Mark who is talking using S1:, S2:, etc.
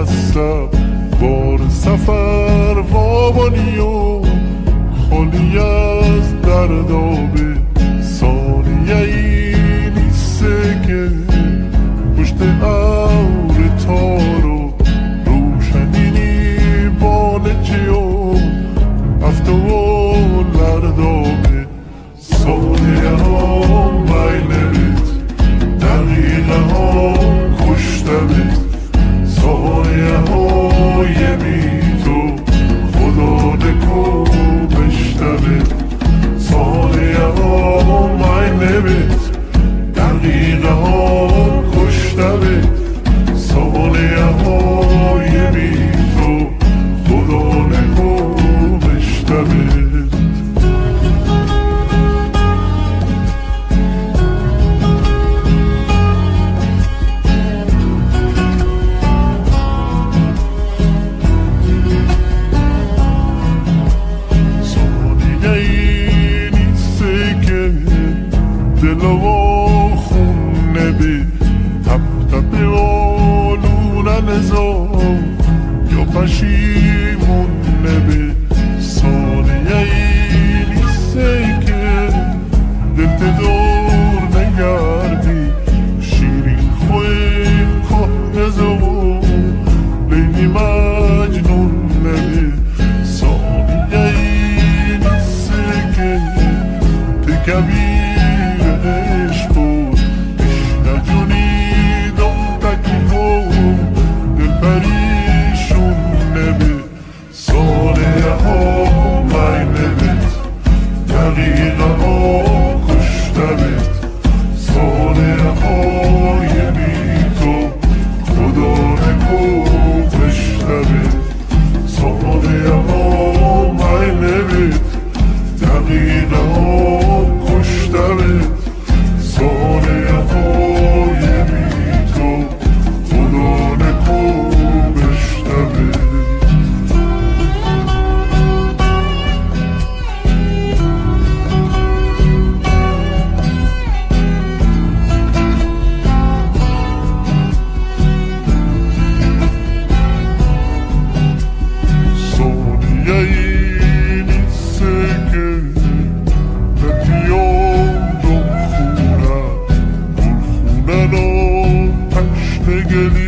S1: مستم بار سفر وابانی و خالی از دردابه ثانیه ای نیسته که پشت ابر تارو روشنینی بالچه و هفته و لردابه ثانیه ها مایلت دقیقه ها کشتمت ثانیه های بی تو خدا نکو بشتمت ثانیه ها مایلت دقیقه ها کشتمت ثانیه های بی تو خدا نکو بشتمت دل و خونه به تپ تپ آلونن زار یا پشیمونه به ثانیه ای نیسته که دلت دور نگردی شیرین خوی که زبون لیلی مجنون نبه ثانیه ای نیسته که تکبی گلی